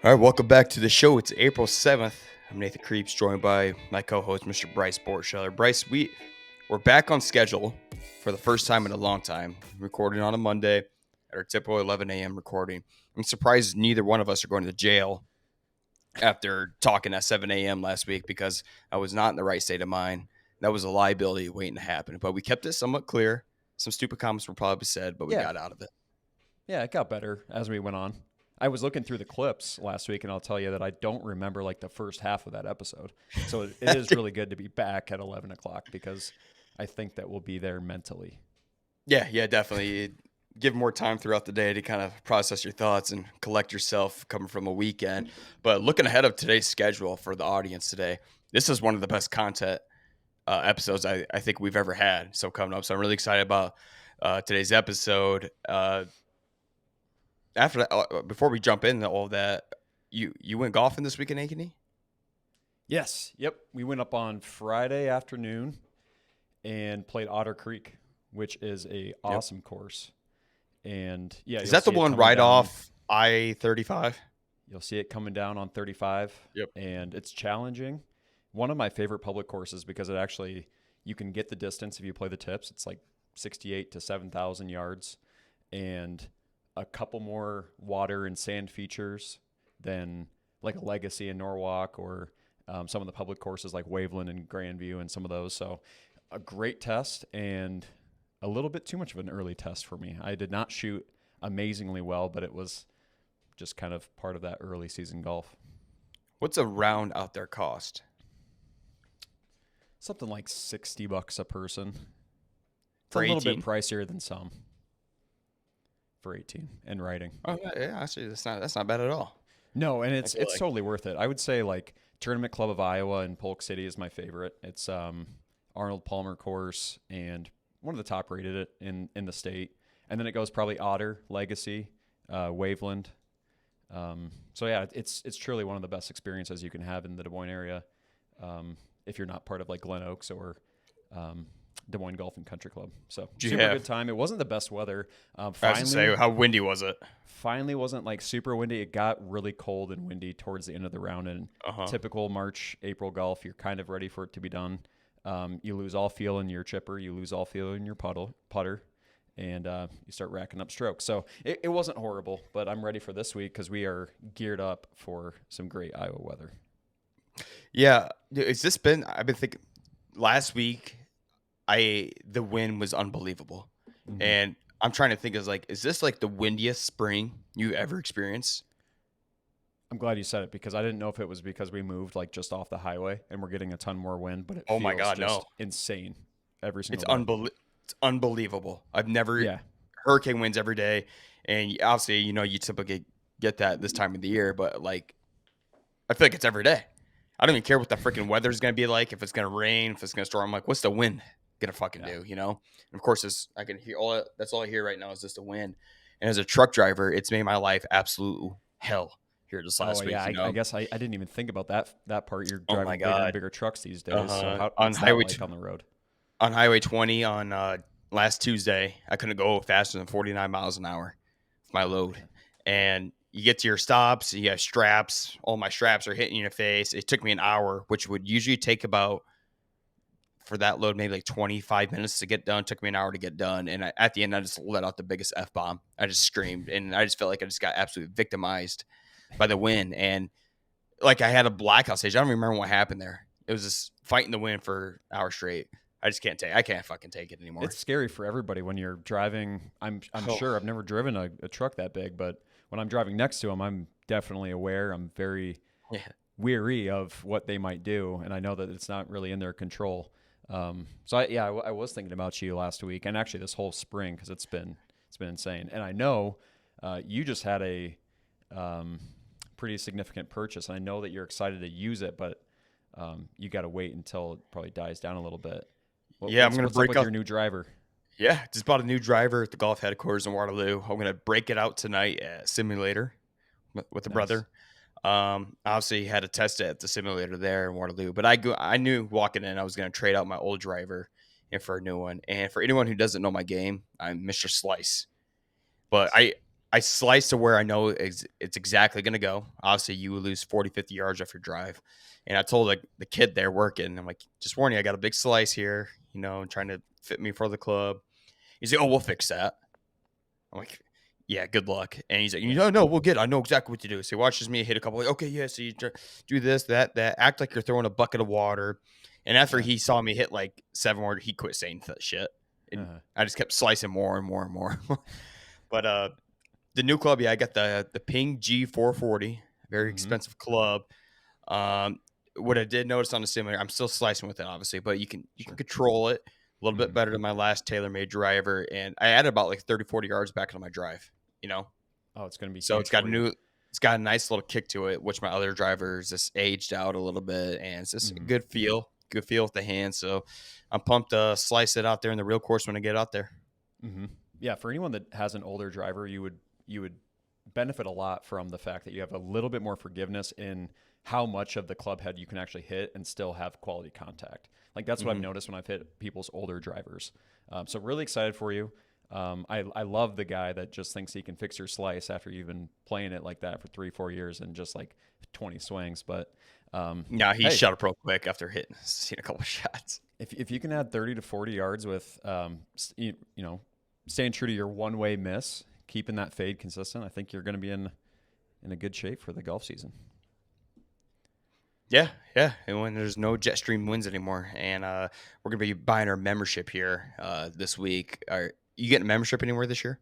All right, welcome back to the show. It's April 7th. I'm Nathan Creeps, joined by my co-host, Mr. Bryce Bortscheller. Bryce, we're back on schedule for the first time in a long time, recording on a Monday at our typical 11 a.m. recording. I'm surprised neither one of us are going to jail after talking at 7 a.m. last week because I was not in the right state of mind. That was a liability waiting to happen. But we kept it somewhat clear. Some stupid comments were probably said, but we Yeah, got out of it. yeah, it got better as we went on. I was looking through the clips last week, and I'll tell you that I don't remember like the first half of that episode. So it is really good to be back at 11 o'clock because I think that we'll be there mentally. Yeah, definitely. Give more time throughout the day to kind of process your thoughts and collect yourself coming from a weekend. But looking ahead of today's schedule for the audience today, this is one of the best content episodes I think we've ever had. So coming up, so I'm really excited about today's episode. After that, before we jump into all of that, you went golfing this weekend, Ankeny? Yes, yep. We went up on Friday afternoon and played Otter Creek, which is a awesome course. And yeah, Is you'll that the see it one coming right down. off I-35? You'll see it coming down on 35. Yep. And it's challenging. One of my favorite public courses because it actually, you can get the distance if you play the tips. It's like 68 to 7,000 yards and a couple more water and sand features than like a Legacy in Norwalk or some of the public courses like Waveland and Grandview and some of those. So a great test and a little bit too much of an early test for me. I did not shoot amazingly well, but it was just kind of part of that early season golf. What's a round out there cost? Something like $60 a person. It's For a little 18? bit pricier than some for 18 and riding. Oh yeah, actually that's not bad at all. No, and I it's feel like totally worth it. I would say like Tournament Club of Iowa and Polk City is my favorite. It's Arnold Palmer course and one of the top rated in the state. And then it goes probably Otter, Legacy, Waveland. So yeah, it's truly one of the best experiences you can have in the Des Moines area. If you're not part of like Glen Oaks or Des Moines Golf and Country Club. So super good time. It wasn't the best weather. I was gonna say, how windy was it? Finally wasn't like super windy. It got really cold and windy towards the end of the round. And typical March, April golf, you're kind of ready for it to be done. You lose all feel in your chipper. You lose all feel in your putter. And you start racking up strokes. So it wasn't horrible, but I'm ready for this week because we are geared up for some great Iowa weather. Yeah, it's just been. I've been thinking. Last week, the wind was unbelievable, and I'm trying to think is this like the windiest spring you ever experienced? I'm glad you said it because I didn't know if it was because we moved like just off the highway and we're getting a ton more wind, but it Oh feels my God, just no! insane every single It's day. It's unbelievable. I've never Yeah. hurricane winds every day, and obviously, you typically get that this time of the year, but like I feel like it's every day. I don't even care what the freaking weather's gonna be like. If it's gonna rain, if it's gonna storm, I'm like, what's the wind gonna fucking do? And of course, I can hear that's all I hear right now is just the wind. And as a truck driver, it's made my life absolute hell here this Oh last week. yeah, I guess I didn't even think about that part. You're Oh my driving bigger and God. bigger trucks these days. So On what's that like on the road? on Highway 20 on last Tuesday, I couldn't go faster than 49 miles an hour with my load. And you get to your stops, you have straps. All my straps are hitting your face. It took me an hour, which would usually take about for that load maybe like 25 minutes to get done. It took me an hour to get done. And at the end, I just let out the biggest F-bomb. I just screamed. And I just felt like I just got absolutely victimized by the wind. And like I had a blackout stage. I don't remember what happened there. It was just fighting the wind for hours straight. I can't fucking take it anymore. It's scary for everybody when you're driving. I'm sure I've never driven a truck that big, but when I'm driving next to them, I'm definitely aware. I'm very weary of what they might do, and I know that it's not really in their control. So I was thinking about you last week, and actually this whole spring because it's been insane. And I know you just had a pretty significant purchase, and I know that you're excited to use it, but you got to wait until it probably dies down a little bit. I'm going to break up with out your new driver. Yeah, just bought a new driver at the golf headquarters in Waterloo. I'm going to break it out tonight at simulator with the brother. Obviously had to test it at the simulator there in Waterloo, but I knew walking in I was going to trade out my old driver and for a new one. And for anyone who doesn't know my game, I'm Mr. Slice. But I I slice to where I know it's exactly going to go. Obviously, you would lose 40, 50 yards off your drive. And I told the kid there working, I'm like, just warn you, I got a big slice here, trying to fit me for the club. He's like, oh, we'll fix that. I'm like, yeah, good luck. And he's like, Yeah. no, we'll get it. I know exactly what to do. So he watches me hit a couple. Like, okay, yeah. So you do this, that. Act like you're throwing a bucket of water. And after Uh, he saw me hit like 7 more, he quit saying that shit. And uh, I just kept slicing more and more and more. But the new club, yeah, I got the Ping G440, very mm-hmm. expensive club. Um, what I did notice on the simulator, I'm still slicing with it, obviously, but you can Sure. control it a little bit Mm-hmm. better than my last TaylorMade driver, and I added about like 30, 40 yards back on my drive. You know, Oh, it's going to be so huge for you. it's got a nice little kick to it, which my other drivers just aged out a little bit, and it's just a Mm-hmm. good feel with the hand. So I'm pumped to slice it out there in the real course when I get out there. Mm-hmm. Yeah, for anyone that has an older driver, you would benefit a lot from the fact that you have a little bit more forgiveness in how much of the club head you can actually hit and still have quality contact. Like that's what I've Mm-hmm. noticed when I've hit people's older drivers. So really excited for you. I love the guy that just thinks he can fix your slice after you've been playing it like that for 3-4 years and just like 20 swings. But Yeah, he hey, shut up real quick after seeing a couple shots. if you can add 30 to 40 yards with staying true to your one way miss, keeping that fade consistent, I think you're going to be in a good shape for the golf season. Yeah, yeah. And when there's no Jetstream wins anymore, and we're gonna be buying our membership here this week. Are you getting a membership anywhere this year?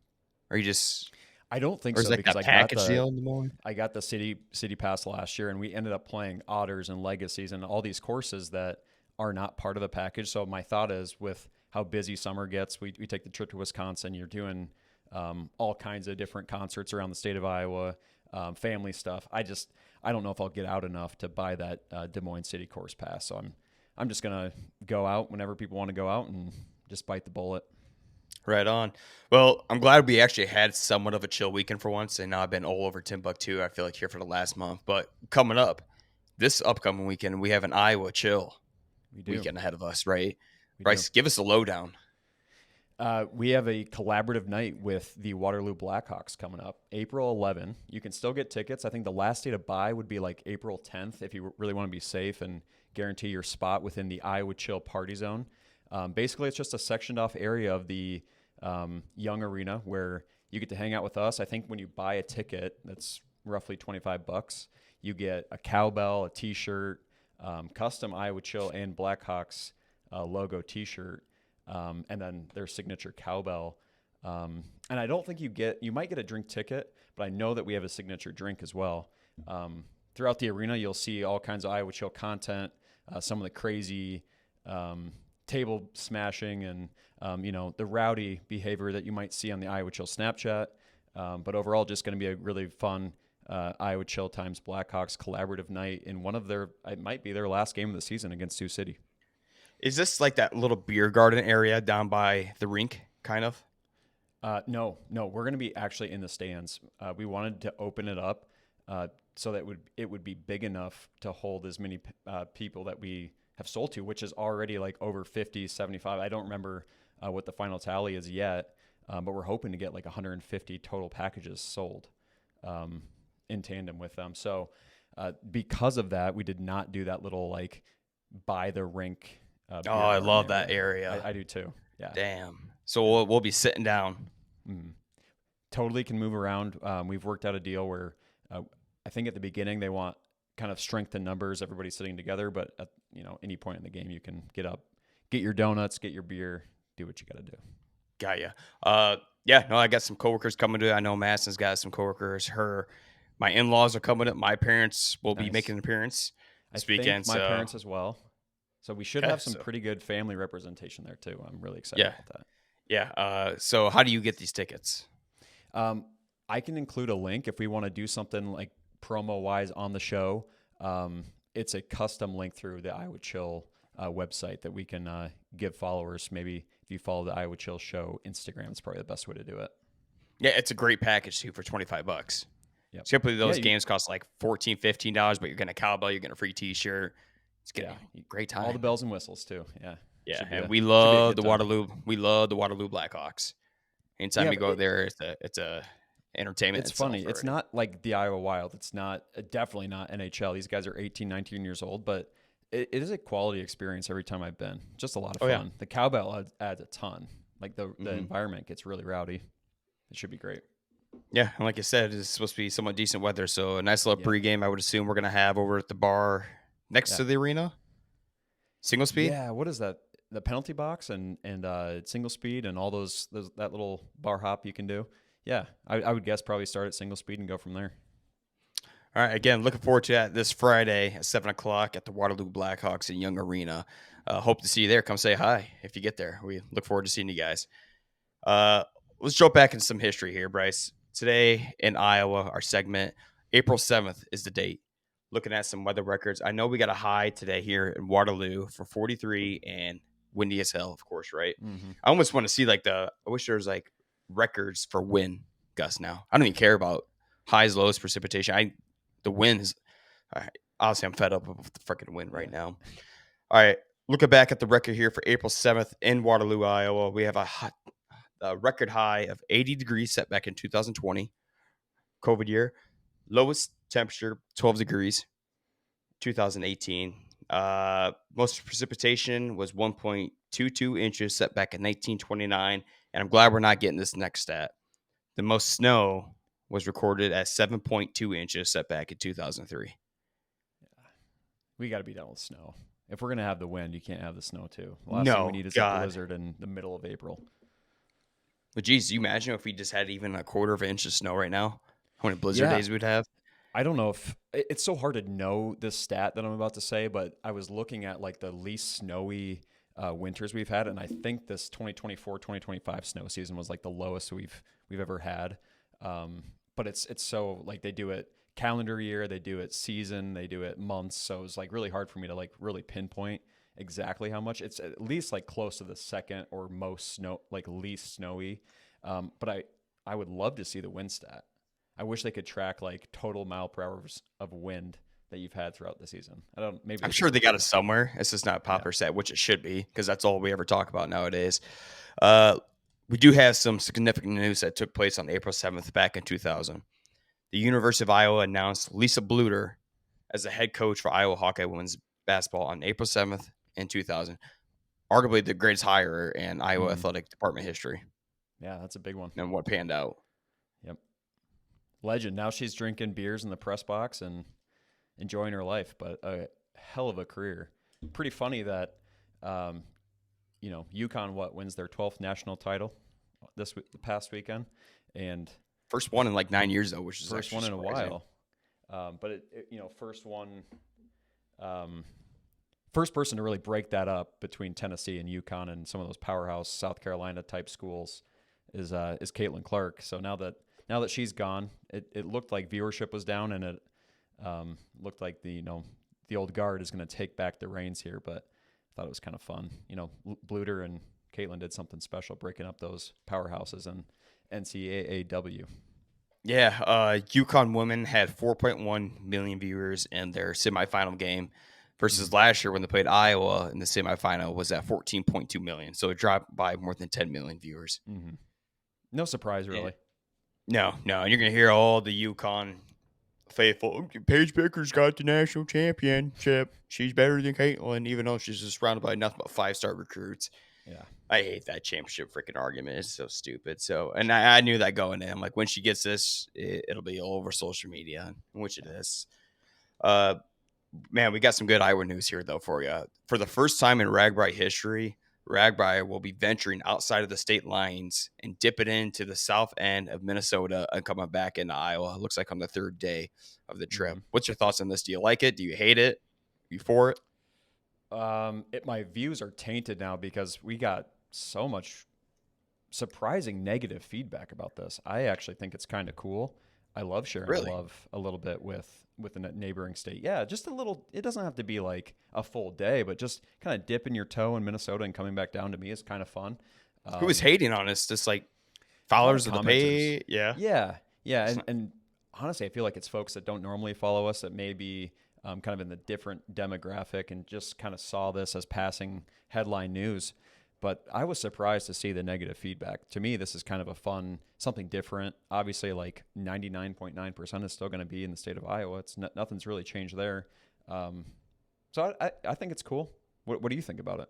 Or you just, I don't think or is so it like because that package deal in the morning? I got the city pass last year, and we ended up playing otters and legacies and all these courses that are not part of the package. So my thought is, with how busy summer gets, we take the trip to Wisconsin. You're doing all kinds of different concerts around the state of Iowa, family stuff. I don't know if I'll get out enough to buy that Des Moines City course pass. So I'm just gonna go out whenever people want to go out and just bite the bullet. Right on. Well, I'm glad we actually had somewhat of a chill weekend for once, and now I've been all over Timbuktu. I feel like here for the last month, but coming up this upcoming weekend, we have an Iowa chill We do, weekend ahead of us. Right, we do. Bryce, give us a lowdown. We have a collaborative night with the Waterloo Blackhawks coming up, April 11. You can still get tickets. I think the last day to buy would be like April 10th if you really want to be safe and guarantee your spot within the Iowa Chill Party Zone. Basically, it's just a sectioned off area of the Young Arena where you get to hang out with us. I think when you buy a ticket, that's roughly $25. You get a cowbell, a T-shirt, custom Iowa Chill and Blackhawks logo T-shirt, and then their signature cowbell. And I don't think you might get a drink ticket, but I know that we have a signature drink as well. Throughout the arena, you'll see all kinds of Iowa Chill content, some of the crazy table smashing and the rowdy behavior that you might see on the Iowa Chill Snapchat. But overall, just going to be a really fun Iowa Chill times Blackhawks collaborative night in it might be their last game of the season against Sioux City. Is this like that little beer garden area down by the rink, kind of? No, we're going to be actually in the stands. We wanted to open it up so that it would be big enough to hold as many people that we have sold to, which is already like over 50, 75. I don't remember what the final tally is yet, but we're hoping to get like 150 total packages sold in tandem with them. So because of that, we did not do that little like by the rink Oh, beer I garden love that area. area. I do too. Yeah. Damn. So we'll be sitting down. Mm. Totally can move around. We've worked out a deal where I think at the beginning they want kind of strength in numbers, everybody sitting together, but at any point in the game you can get up, get your donuts, get your beer, do what you got to do. Got ya. Yeah. No, I got some coworkers coming to. I know Madison's got some coworkers. My in-laws are coming up. My parents will be Nice. making an appearance I this think weekend. my So parents as well. So we should okay. have some So pretty good family representation there too. I'm really excited yeah, about that. yeah. So how do you get these tickets? Um, I can include a link if we want to do something like promo wise on the show. It's a custom link through the Iowa Chill website that we can give followers. Maybe if you follow the Iowa Chill show Instagram, it's probably the best way to do it. Yeah, it's a great package too for $25. Yep. Typically Yeah. those games cost like $14, $15, but you're getting a cowbell, you're getting a free T-shirt. It's getting a great all the time. bells and whistles too. Yeah. Yeah, and Should be a good time. We love the Waterloo Blackhawks. Anytime Yeah. we go there, it's a entertainment It's itself funny. It's already. not like the Iowa Wild. It's not definitely not NHL. These guys are 18, 19 years old, but it is a quality experience every time I've been. Just a lot of Oh yeah. fun. The cowbell adds a ton. Like the Hmm. environment gets really rowdy. It should be great. Yeah, and like I said, it's supposed to be somewhat decent weather, so a nice little Yep. pregame. I would assume we're gonna have over at the bar next Yeah. to the arena, single speed. Yeah. What is that? The penalty box and single speed and all those that little bar hop you can do. Yeah, I would guess probably start at single speed and go from there. All right, again, looking forward to that this Friday at 7 o'clock at the Waterloo Blackhawks in Young Arena. Hope to see you there. Come say hi if you get there. We look forward to seeing you guys. Uh, let's jump back into some history here, Bryce. Today in Iowa, our segment, April 7th is the date. Looking at some weather records. I know we got a high today here in Waterloo for 43 and windy as hell, of course, right? Mm-hmm. I almost want to see I wish there was like records for wind gusts now. I don't even care about highs, lows, precipitation. The wind is, honestly, I'm fed up with the freaking wind right Yeah. now. All right, looking back at the record here for April 7th in Waterloo, Iowa, we have a record high of 80 degrees set back in 2020, COVID year. Lowest temperature, 12 degrees, 2018. Most precipitation was 1.22 inches set back in 1929. And I'm glad we're not getting this next stat. The most snow was recorded at 7.2 inches set back in 2003. We got to be done with snow. If we're gonna have the wind, you can't have the snow too. The last thing we No, need is a God. blizzard in the middle of April. But geez, you imagine if we just had even a quarter of an inch of snow right now? How many blizzard Yeah, days we'd have? I don't know if it's so hard to know this stat that I'm about to say, but I was looking at like the least snowy winters we've had, and I think this 2024-2025 snow season was like the lowest we've ever had. But it's so like they do it calendar year, they do it season, they do it months, so it's like really hard for me to like really pinpoint exactly how much. It's at least like close to the second or most snow, like least snowy. But I would love to see the wind stat. I wish they could track like total mile per hour of wind that you've had throughout the season. I don't. Maybe I'm they sure could they do got it. it somewhere. It's just not Yeah. popular set, which it should be, because that's all we ever talk about nowadays. Uh, we do have some significant news that took place on April 7th back in 2000. The University of Iowa announced Lisa Bluter as the head coach for Iowa Hawkeye women's basketball on April 7th in 2000. Arguably the greatest hire in Iowa Mm-hmm. athletic department history Yeah, that's a big one. and what panned out. Yep. Legend. Now she's drinking beers in the press box and enjoying her life, but a hell of a career. Pretty funny that, um, UConn wins their 12th national title the past weekend, and First one in like 9 years, though, which is first actually one in a surprising. while. But first one, first person to really break that up between Tennessee and UConn and some of those powerhouse South Carolina type schools is Caitlin Clark. So now that she's gone, it looked like viewership was down, and it looked like the old guard is going to take back the reins here. But I thought it was kind of fun. Bluter and Caitlin did something special, breaking up those powerhouses and NCAAW. Yeah, UConn women had 4.1 million viewers in their semifinal game versus Mm-hmm. last year when they played Iowa in the semifinal was at 14.2 million. So it dropped by more than 10 million viewers. Mm-hmm. No surprise, And really. no. And you're going to hear all the UConn faithful. Paige Baker's got the national championship. She's better than Caitlin, even though she's just surrounded by nothing but 5-star recruits. Yeah. I hate that championship freaking argument. It's so stupid. So, and I knew that going in. I'm like, when she gets this, it'll be all over social media, which it is. Uh, man, we got some good Iowa news here, though, for you. For the first time in Ragbri history, Ragbri will be venturing outside of the state lines and dipping into the south end of Minnesota and coming back into Iowa. It looks like on the third day of the trip. Mm-hmm. What's your thoughts on this? Do you like it? Do you hate it? You for it? My views are tainted now because we got so much surprising negative feedback about this. I actually think it's kind of cool. I love sharing the Really? love a little bit with a neighboring state. Yeah, just a little. It doesn't have to be like a full day, but just kind of dipping your toe in Minnesota and coming back down to me is kind of fun. Who was hating on us? Just like A lot of followers of the commenters. pay? Yeah. Yeah, yeah, It's and, not- and honestly, I feel like it's folks that don't normally follow us that may be kind of in the different demographic and just kind of saw this as passing headline news. But I was surprised to see the negative feedback. To me, this is kind of a fun, something different. Obviously, like 99.9% is still going to be in the state of Iowa. Nothing's really changed there. So I think it's cool. What do you think about it?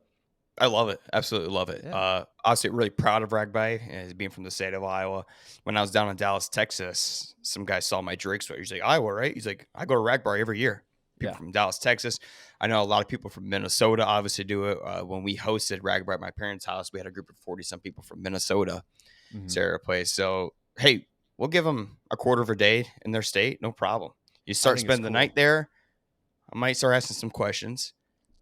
I love it. Absolutely love it. Yeah. Obviously, really proud of Ragbri as being from the state of Iowa. When I was down in Dallas, Texas, some guy saw my Drake sweater. He's like, Iowa, right? He's like, I go to Ragbri every year. People Yeah. from Dallas, Texas. I know a lot of people from Minnesota obviously do it. When we hosted Ragbri at my parents' house, we had a group of 40 some people from Minnesota, Hmm. Sarah place. So, hey, we'll give them a quarter of a day in their state. No problem. You I start think it's spending the cool. night there, I might start asking some questions.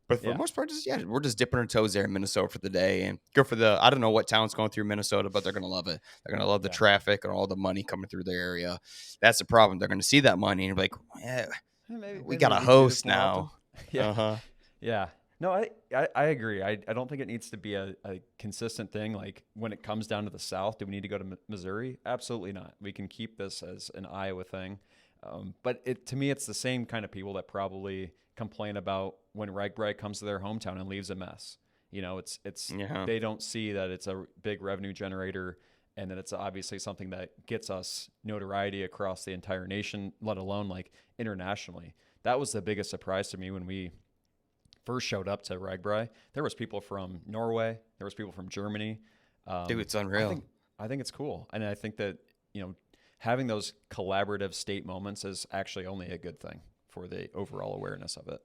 But for the Yeah. most part, we're just dipping our toes there in Minnesota for the day, and go for the. I don't know what town's going through Minnesota, but they're gonna love it. They're gonna love the Yeah. traffic and all the money coming through their area. That's the problem. They're gonna see that money and be like, yeah, we Maybe got we a need to do this host more often. now. Yeah. Uh huh. Yeah. No, I agree. I don't think it needs to be a consistent thing. Like when it comes down to the South, do we need to go to Missouri? Absolutely not. We can keep this as an Iowa thing. But to me, it's the same kind of people that probably complain about when Ragbri comes to their hometown and leaves a mess. It's Yeah. they don't see that it's a big revenue generator and that it's obviously something that gets us notoriety across the entire nation, let alone like internationally. That was the biggest surprise to me when we first showed up to Ragbri. There was people from Norway, there was people from Germany. Dude, Um, it's I unreal. think I think it's cool, and I think that having those collaborative state moments is actually only a good thing for the overall awareness of it.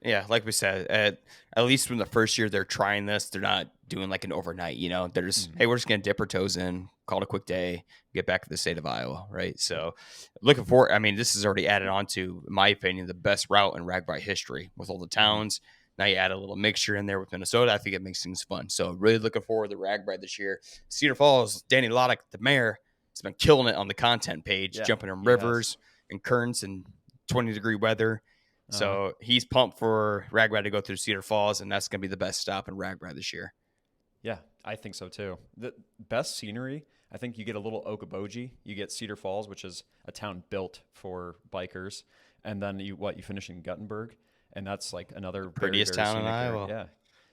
Yeah, like we said, at least from the first year they're trying this, they're not doing like an overnight. They're just, Mm-hmm. hey, we're just gonna dip our toes in, call it a quick day, get back to the state of Iowa, right? So, looking forward. I mean, this is already added on to, in my opinion, the best route in Ragbri history with all the Mm-hmm. towns. Now you add a little mixture in there with Minnesota. I think it makes things fun. So, really looking forward to Ragbri this year. Cedar Falls, Danny Loddock, the mayor, has been killing it on the content page, Yeah, jumping in he has. rivers and currents and 20-degree weather. Uh, So he's pumped for Ragbri to go through Cedar Falls, and that's going to be the best stop in Ragbri this year. yeah, I think so too. The best scenery, I think you get a little Okoboji, you get Cedar Falls, which is a town built for bikers, and then you finish in Guttenberg, and that's like another very Prettiest very town in scenic area. Iowa. Yeah,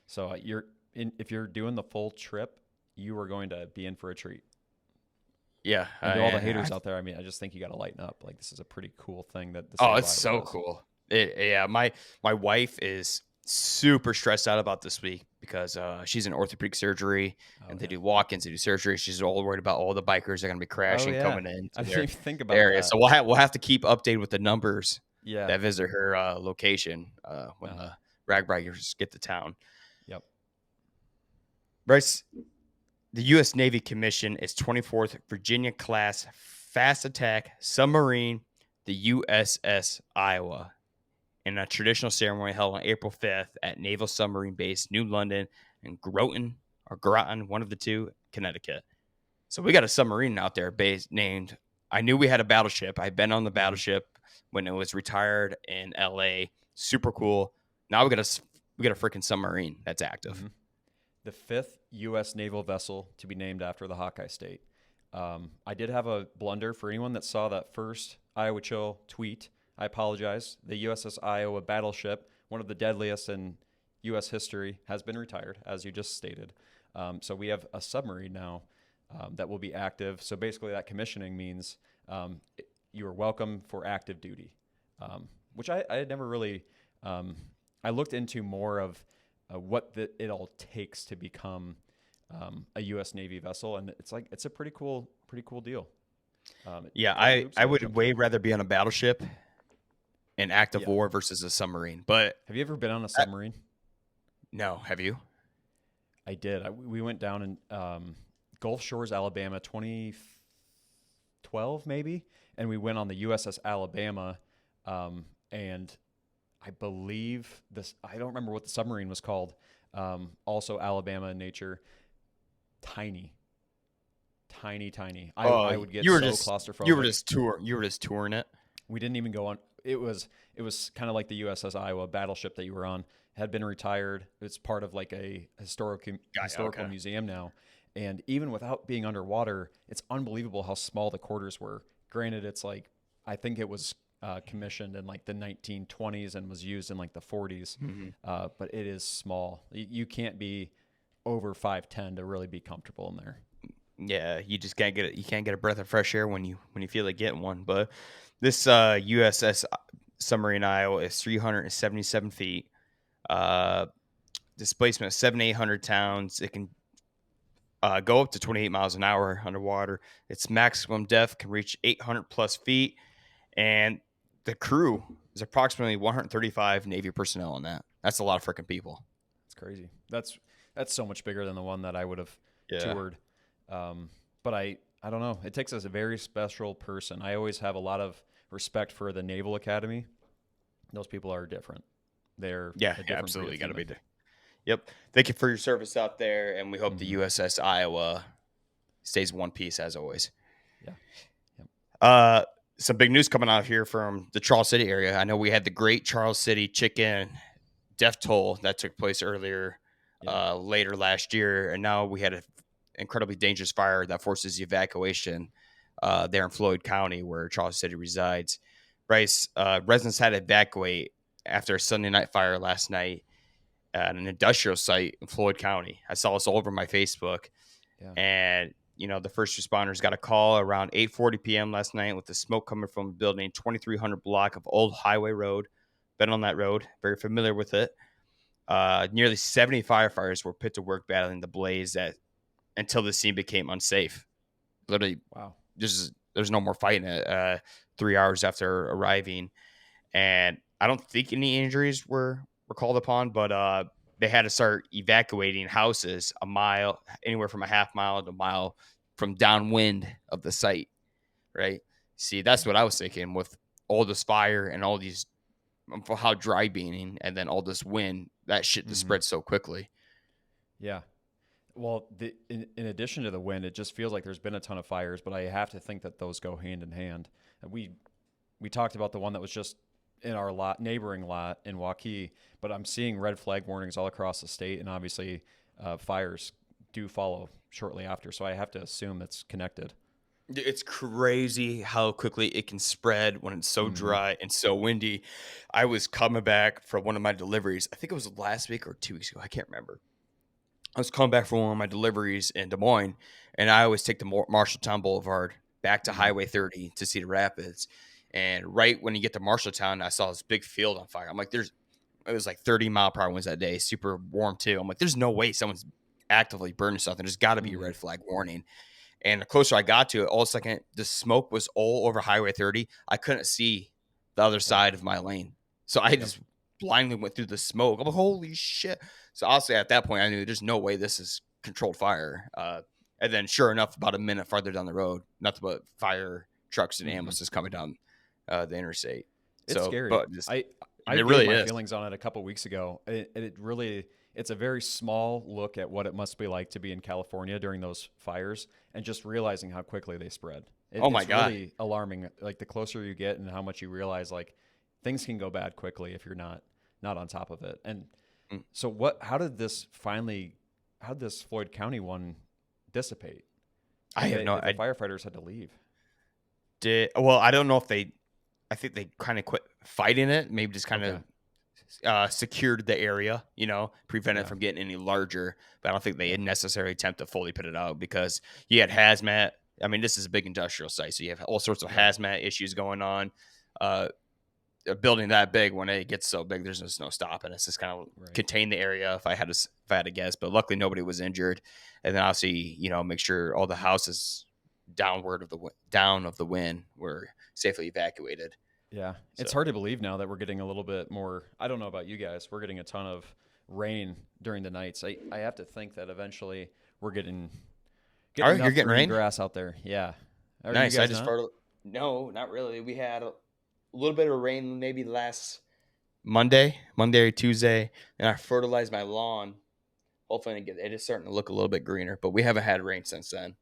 so if you're doing the full trip, you are going to be in for a treat. Yeah. And to all the haters out there, I mean, I just think you got to lighten up. Like this is a pretty cool thing that the state oh, of it's Iowa so does. cool. Yeah, my wife is super stressed out about this week because she's in orthopedic surgery Oh and they yeah. do walk-ins, they do surgery. She's all worried about all the bikers are going to be Oh crashing yeah. coming I into didn't their even think about area. that. So we'll have to keep updated with the numbers Yeah. that visit her location when Uh-huh. the Ragbikers get to town. Yep. Bryce, the U.S. Navy Commission its 24th Virginia class fast attack submarine, the USS Iowa, in a traditional ceremony held on April 5th at Naval Submarine Base, New London, and Groton, one of the two, Connecticut. So we got a submarine out there based named. I knew we had a battleship. I've been on the Mm-hmm. battleship when it was retired in L.A. Super cool. Now we got a freaking submarine that's active. Mm-hmm. The fifth U.S. naval vessel to be named after the Hawkeye State. I did have a blunder for anyone that saw that first Iowa Chill tweet. I apologize. The USS Iowa battleship, one of the deadliest in U.S. history, has been retired, as you just stated. So we have a submarine now that will be active. So basically, that commissioning means you are welcome for active duty, which I had never really. I looked into more of what it all takes to become a U.S. Navy vessel, and it's a pretty cool deal. Yeah, A lot of I hoops I you got to would jump way through. rather be on a battleship in active Yeah. war versus a submarine. But Have you ever been on a I, submarine? no, have you? I did. We went down in Gulf Shores, Alabama, 2012 maybe, and we went on the USS Alabama, and I believe this. I don't remember what the submarine was called. Also Alabama in nature, tiny, tiny, tiny. Oh, I would get you were so just you were claustrophobic. just tour you were just touring it. We didn't even go on. It was kind of like the USS Iowa battleship that you were on. Had been retired. It's part of like a historical Okay. museum now. And even without being underwater, it's unbelievable how small the quarters were. Granted, it's like I think it was commissioned in like the 1920s and was used in like the 40s, Mhm. but it is small. You can't be over 5'10" to really be comfortable in there. Yeah, you just can't get it. You can't get a breath of fresh air when you feel like getting one. But this USS Submarine Iowa is 377 feet. Uh, Displacement of 7,800 pounds. It can go up to 28 miles an hour underwater. Its maximum depth can reach 800 plus feet, and the crew is approximately 135 Navy personnel on that. That's a lot of freaking people. It's crazy. That's so much bigger than the one that I would have Yeah. toured. But I don't know. It takes us a very special person. I always have a lot of respect for the Naval Academy. Those people are different. They're Yeah, a yeah, different breed of absolutely got to be human. there. Yep. Thank you for your service out there, and we hope the Hmm. USS Iowa stays one piece as always. Yeah. Yep. Uh, some big news coming out here from the Charles City area. I know we had the Great Charles City Chicken death toll that took place earlier, Yeah. later last year, and now we had an incredibly dangerous fire that forces the evacuation there in Floyd County, where Charles City resides. Bryce, residents had to evacuate after a Sunday night fire last night at an industrial site in Floyd County. I saw this all over my Facebook, Yeah. and the first responders got a call around 8:40 p.m. last night with the smoke coming from a building 2300 block of Old Highway Road. Been on that road, very familiar with it. Nearly 70 firefighters were put to work battling the blaze until the scene became unsafe. Literally, Wow. there's no more fighting it. 3 hours after arriving, and I don't think any injuries were called upon, but they had to start evacuating houses a mile, anywhere from a half mile to a mile from downwind of the site. Right? See, that's what I was thinking with all this fire and all these for how dry being and then all this wind, that shit just Hmm. spreads so quickly. Yeah. Well, in addition to the wind, it just feels like there's been a ton of fires, but I have to think that those go hand in hand. And we talked about the one that was just in our neighboring lot in Waukee, but I'm seeing red flag warnings all across the state, and obviously fires do follow shortly after. So I have to assume it's connected. It's crazy how quickly it can spread when it's so Hmm. dry and so windy. I was coming back from one of my deliveries. I think it was last week or 2 weeks ago. I can't remember. I was coming back from one of my deliveries in Des Moines, and I always take the Marshalltown Boulevard back to Hmm. Highway 30 to Cedar Rapids. And right when you get to Marshalltown, I saw this big field on fire. I'm like, it was like 30-mile-per-hour winds that day, super warm too. I'm like, there's no way someone's actively burning something. There's got to be a Hmm. red flag warning. And the closer I got to it, all of a second, the smoke was all over Highway 30. I couldn't see the other Yep. side of my lane. So I Yep. just blindly went through the smoke. I'm like, holy shit. So honestly, at that point, I knew there's no way this is controlled fire. And then sure enough, about a minute farther down the road, nothing but fire trucks and Hmm. ambulances coming down the interstate. It's So, scary. but just, I it gave really my is. feelings on it a couple weeks ago. It really it's a very small look at what it must be like to be in California during those fires, and just realizing how quickly they spread. Oh my It's God. really alarming. Like the closer you get, and how much you realize, like things can go bad quickly if you're not on top of it. And Mm. so, what? How did this finally? How did this Floyd County one dissipate? I have no The I firefighters had to leave. well, I don't know if I think they kind of quit fighting it, maybe just kind Okay. of secured the area, prevent it Yeah. from getting any larger. But I don't think they Yeah. had necessarily attempt to fully put it out because you had hazmat. I mean, this is a big industrial site, so you have all sorts of Right. hazmat issues going on. Uh, a building that big, when it gets so big, there's just no stopping. It's just kind of Right. contain the area. If I had to guess, but luckily nobody was injured. And then obviously, make sure all the houses down of the wind were safely evacuated. Yeah, it's So, hard to believe now that we're getting a little bit more. I don't know about you guys. We're getting a ton of rain during the nights. I have to think that eventually we're getting all right, you're enough getting green rain. grass out there. Yeah. Are you Nice. I guys just not? no, not really. We had a little bit of rain maybe last Monday or Tuesday, and I fertilized my lawn. Hopefully, it is starting to look a little bit greener, but we haven't had rain since then.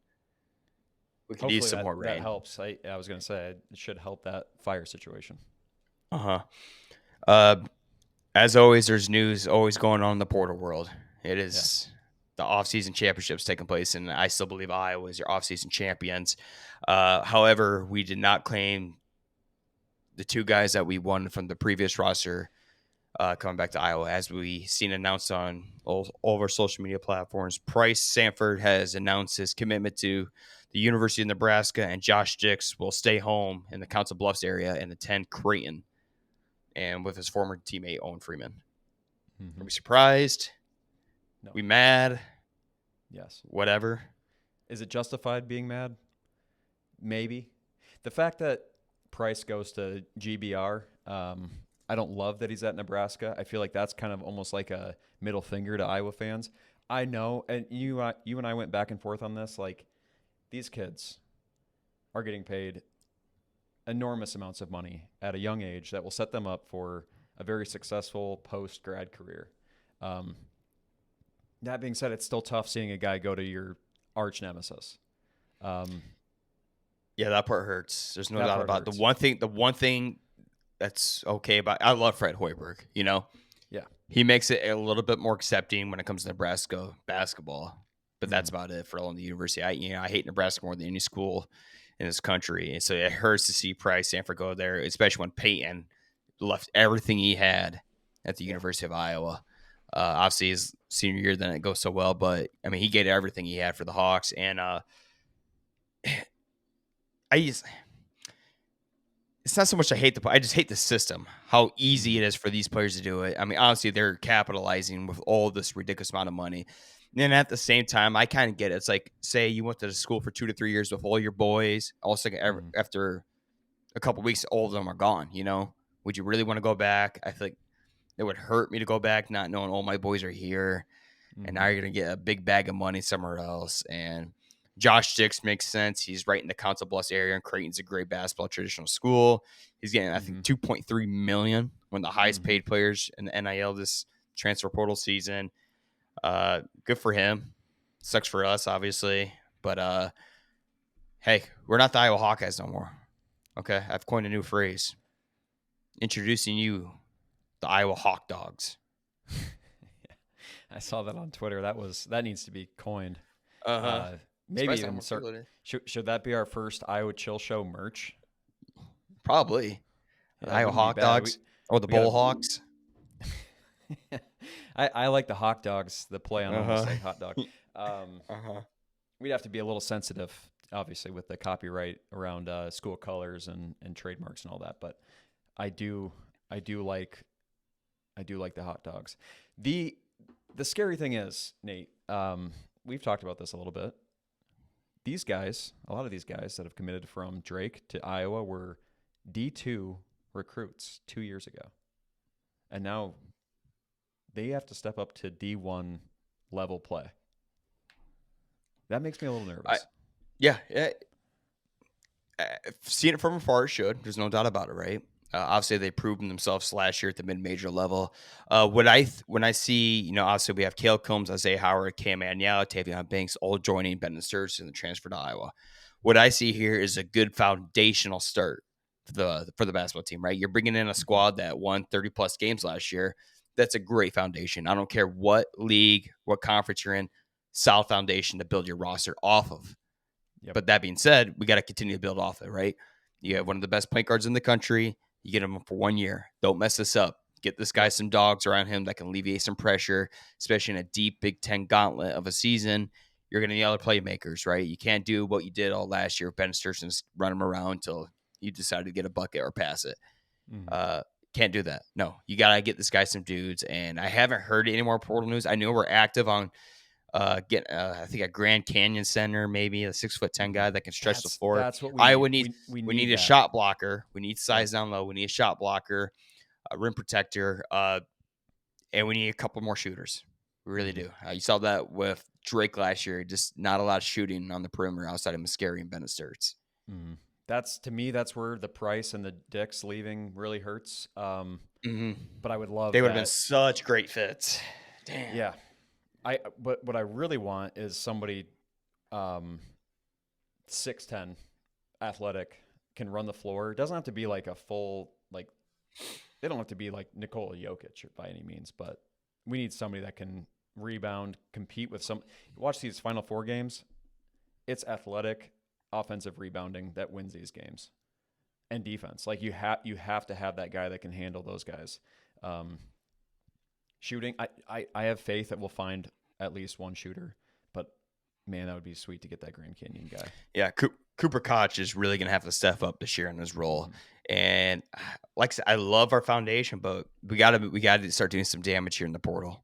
We could use Hopefully some more that rain. helps. I was gonna say it should help that fire situation. Uh huh. Uh, as always, there's news always going on in the Porter world. It Yeah. is the off-season championships taking place, and I still believe Iowa is your off-season champions. However, we did not claim the two guys that we won from the previous roster coming back to Iowa. As we seen announced on all of our social media platforms, Price Sanford has announced his commitment to the University of Nebraska, and Josh Dix will stay home in the Council Bluffs area and attend Creighton, and with his former teammate Owen Freeman. Mm-hmm. Are we surprised? No. We mad? Yes. Whatever. Is it justified being mad? Maybe. The fact that Price goes to GBR, I don't love that he's at Nebraska. I feel like that's kind of almost like a middle finger to Iowa fans. I know, and you and I went back and forth on this. Like, these kids are getting paid enormous amounts of money at a young age that will set them up for a very successful post grad career. Um, that being said, it's still tough seeing a guy go to your arch nemesis. Um, Yeah, that part hurts. There's no that doubt part about it. hurts. The one thing that's okay about I love Fred Hoiberg. Yeah. He makes it a little bit more accepting when it comes to Nebraska basketball, but that's Mm-hmm. about it for the university. I hate Nebraska more than any school in this country, and so it hurts to see Price Sanford go there, especially when Peyton left everything he had at the Yeah. University of Iowa. Obviously, his senior year didn't go so well, but I mean, he gave everything he had for the Hawks, and I just it's not so much I just hate the system. How easy Mm-hmm. it is for these players to do it. I mean, honestly, they're capitalizing with all this ridiculous amount of money. And at the same time, I kind of get it. It's like, say you went to school for 2 to 3 years with all your boys. Also, Mm-hmm. after a couple weeks, all of them are gone. Would you really want to go back? I think it would hurt me to go back, not knowing all my boys are here, and Mm-hmm. now you're going to get a big bag of money somewhere else. And Josh Dix makes sense. He's right in the Council Bluffs area, and Creighton's a great basketball traditional school. He's getting, I Mm-hmm. think, 2.3 million, one of the highest Mm-hmm. paid players in the NIL this transfer portal season. Good for him. Sucks for us, obviously, but hey, we're not the Iowa Hawkeyes no more. Okay, I've coined a new phrase. Introducing you, the Iowa Hawk Dogs. I saw that on Twitter. That needs to be coined. Uh huh. Uh, maybe Surprised how even much start. people did. Should that be our first Iowa Chill Show merch? Probably the Yeah, it Iowa wouldn't be Hawk bad. Dogs or the We got Bull Hawks. to. I like the hawk dogs. The play on Uh almost huh. like hot dog. Uh huh. We'd have to be a little sensitive, obviously, with the copyright around school colors and trademarks and all that. But I do I do like I do like the hot dogs. The the scary thing is, Nate, we've talked about this a little bit. These guys, a lot of these guys that have committed from Drake to Iowa were D2 recruits 2 years ago. And now they have to step up to D1 level play. That makes me a little I nervous. yeah. Seeing it from afar, it should. There's no doubt about it, right? Obviously, they proved themselves last year at the mid-major level. When I see, obviously we have Cale Combs, Isaiah Howard, Cam Aniel, Tavion Banks, all joining Benton Sturgis in the transfer to Iowa. What I see here is a good foundational start for the basketball team, right? You're bringing in a Mm-hmm. squad that won 30 plus games last year. That's a great foundation. I don't care what league, what conference you're in, solid foundation to build your roster off of. Yep. But that being said, we got to continue to build off it, right? You have Mm-hmm. one of the best point guards in the country. You get him for 1 year. Don't mess this up. Get this guy Yep. some dogs around him that can alleviate some pressure, especially in a deep Big Ten gauntlet of a season. You're going to need other playmakers, right? You can't do what you did all last year with Ben Sturgeon, run him around until you decide to get a bucket or pass it. Mm-hmm. Uh, can't do that. No, you got to get this guy some dudes. And I haven't heard any more portal news. I know we're active on get I think a Grand Canyon center, maybe a 6'10" Mm-hmm. guy that can stretch the floor. That's what we need. Iowa needs We we need need a that. shot blocker. We need Yep. size down low. We need a shot blocker, a rim protector, and we need a couple more shooters. We really Mm-hmm. do. You saw that with Drake last year. Just not a lot of shooting on the perimeter outside of Muscari and Bennett Sturts. Mm-hmm. That's to me. That's where the Price and the Dix leaving really hurts. Mm-hmm. But I would They love would have been that. such great fits. Damn. Yeah. But what I really want is somebody, 6'10", athletic, can run the floor. It doesn't have to be like a full like. They don't have to be like Nikola Jokic by any means, but we need somebody that can rebound, compete with some. Watch these Final Four games. It's athletic, offensive rebounding that wins these games, and defense. Like you have to have that guy that can handle those guys. Shooting, I have faith that we'll find at least one shooter, but man, that would be sweet to get that Grand Canyon guy. Yeah, Cooper Koch is really going to have to step up this year in his role. Mm-hmm. And like I said, I love our foundation, but we got to start doing some damage here in the portal.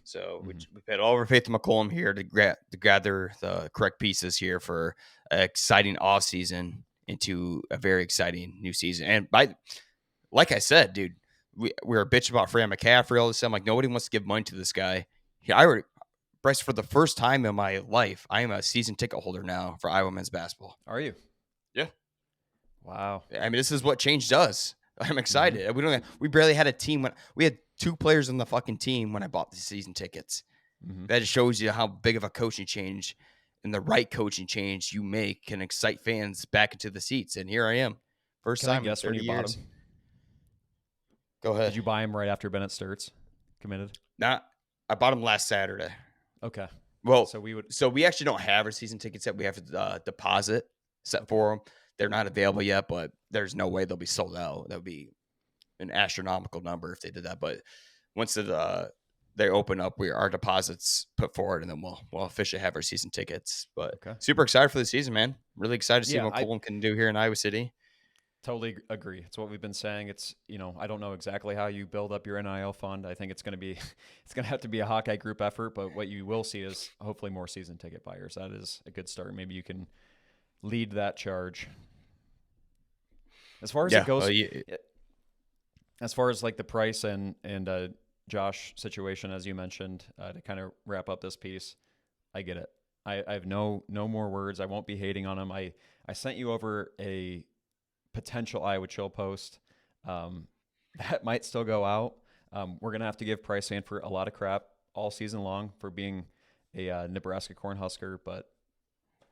So Mm-hmm. we put all of our faith in McCollum here to gather the correct pieces here for an exciting offseason into a very exciting new season. And like I said, dude, we were bitching about Fran McCaffrey all this time. Like nobody wants to give money to this guy. Bryce, for the first time in my life, I am a season ticket holder now for Iowa men's basketball. Are you? Yeah. Wow. I mean, this is what change does. I'm Mm-hmm. excited. We barely had a team when we had 2 players on the fucking team when I bought the season tickets. Mm-hmm. That just shows you how big of a coaching change and the right coaching change you make can excite fans back into the seats. And here I am, first Can I time in guess when 30 you bought years. him? Go ahead. Did you buy him right after Bennett Sturts committed? Not. I bought them last Saturday. Okay. Well, So we would. so we actually don't have our season tickets yet. We have to deposit set for them. They're not available yet, but there's no way they'll be sold out. That would be an astronomical number if they did that. But once they open up, our deposits put forward, and then we'll officially have our season tickets. But Okay. super excited for the season, man. Really excited to see Yeah, what I Colin can do here in Iowa City. totally agree. It's what we've been saying. It's, I don't know exactly how you build up your NIL fund. I think it's going to be, it's going to have to be a Hawkeye group effort, but what you will see is hopefully more season ticket buyers. That is a good start. Maybe you can lead that charge. As far as it goes, as far as like the price and Josh situation, as you mentioned, to kind of wrap up this piece, I get it. I have no more words. I won't be hating on him. I sent you over a potential Iowa Chill post. That might still go out. We're going to have to give Price Sanford a lot of crap all season long for being a Nebraska Cornhusker, but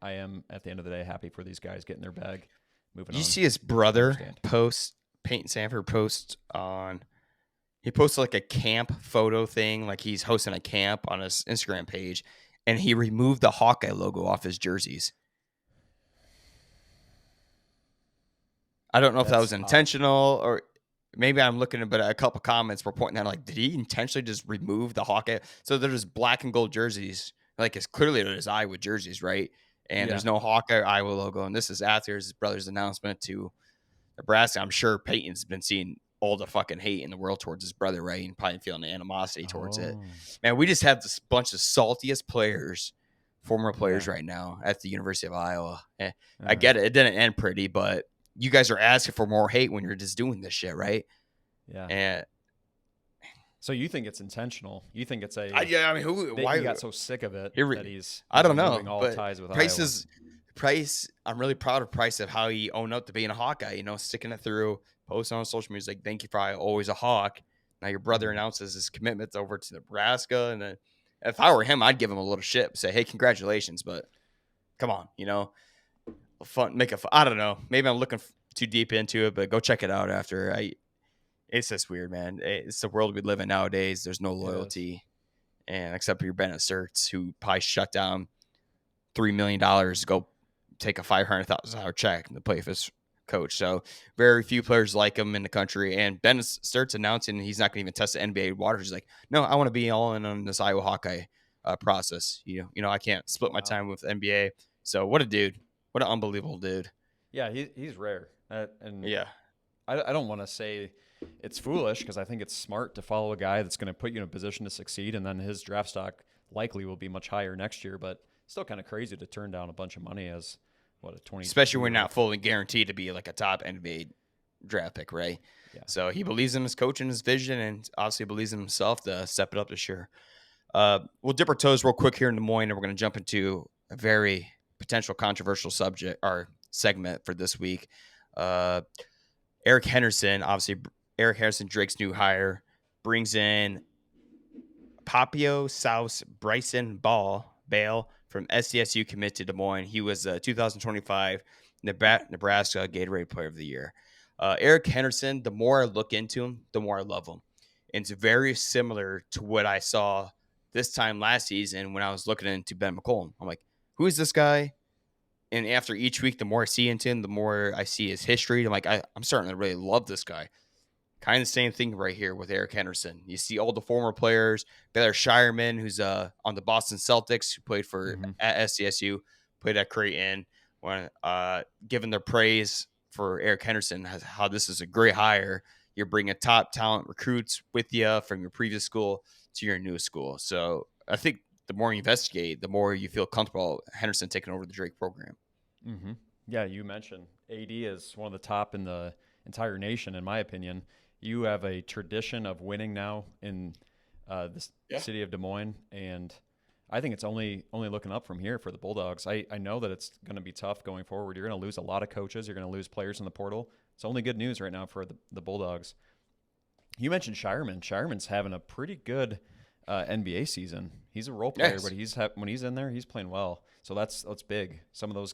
I am, at the end of the day, happy for these guys getting their bag, moving on. You see his brother post, Peyton Sanford post on, he posted like a camp photo thing, like he's hosting a camp on his Instagram page, and he removed the Hawkeye logo off his jerseys. I don't know if that was intentional or maybe I'm looking at, but a couple comments were pointing out like, did he intentionally just remove the Hawkeye? So there's black and gold jerseys, like it's clearly there's Iowa jerseys, right? And there's no Hawkeye Iowa logo. And this is after his brother's announcement to Nebraska. I'm sure Peyton's been seeing all the fucking hate in the world towards his brother, right? And probably feeling the animosity towards it. Man, we just have this bunch of saltiest players, former players right now at the University of Iowa. I get it. It didn't end pretty, but you guys are asking for more hate when you're just doing this shit, right? Yeah. And so you think it's intentional? You think it's I mean, why he got so sick of it that he's I don't know. All ties with Price. I'm really proud of Price of how he owned up to being a Hawkeye. Sticking it through, posting on social media, like, "Thank you for always a Hawk." Now your brother announces his commitment over to Nebraska, and then if I were him, I'd give him a little shit, say, "Hey, congratulations," but come on, fun, I don't know. Maybe I'm looking too deep into it, but go check it out after. It's just weird, man. It's the world we live in nowadays. There's no loyalty, and except for your Bennett Certs, who probably shut down $3 million to go take a $500,000 check to play with his coach. So very few players like him in the country. And Bennett Certs announcing he's not going to even test the NBA waters. He's like, no, I want to be all in on this Iowa Hawkeye process. I can't split my time with NBA. So what a dude. What an unbelievable dude. Yeah, he's rare. And yeah, I don't want to say it's foolish because I think it's smart to follow a guy that's going to put you in a position to succeed, and then his draft stock likely will be much higher next year. But still kind of crazy to turn down a bunch of money as a 20. Especially when not fully guaranteed to be like a top NBA draft pick, right? Yeah. So he believes in his coach and his vision, and obviously believes in himself to step it up this year. We'll dip our toes real quick here in Des Moines, and we're going to jump into a very potential controversial subject or segment for this week. Eric Henderson, Drake's new hire, brings in Papio South Bryson Bale from SDSU commit to Des Moines. He was 2025 Nebraska Gatorade Player of the Year. Eric Henderson, the more I look into him, the more I love him. And it's very similar to what I saw this time last season when I was looking into Ben McCollum. I'm like, who is this guy? And after each week, the more I see into him, the more I see his history. I'm like, I'm starting to really love this guy. kind of the same thing right here with Eric Henderson. You see all the former players, Baylor Shireman, who's on the Boston Celtics, who played for Mm-hmm. at SCSU, played at Creighton, when given their praise for Eric Henderson, how this is a great hire. You're bringing top talent recruits with you from your previous school to your new school. So I think the more you investigate, the more you feel comfortable Henderson taking over the Drake program. Mm-hmm. Yeah, you mentioned AD is one of the top in the entire nation, in my opinion. You have a tradition of winning now in the Yeah. city of Des Moines, and I think it's only looking up from here for the Bulldogs. I know that it's going to be tough going forward. You're going to lose a lot of coaches. You're going to lose players in the portal. It's only good news right now for the Bulldogs. You mentioned Shireman. Shireman's having a pretty good NBA season. He's a role player, but Yes. when he's in there, he's playing well. So that's big. Some of those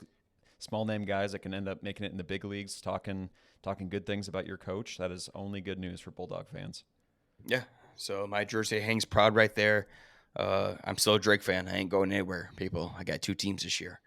small name guys that can end up making it in the big leagues, talking good things about your coach. That is only good news for Bulldog fans. Yeah. So my jersey hangs proud right there. I'm still a Drake fan. I ain't going anywhere, people. I got two teams this year.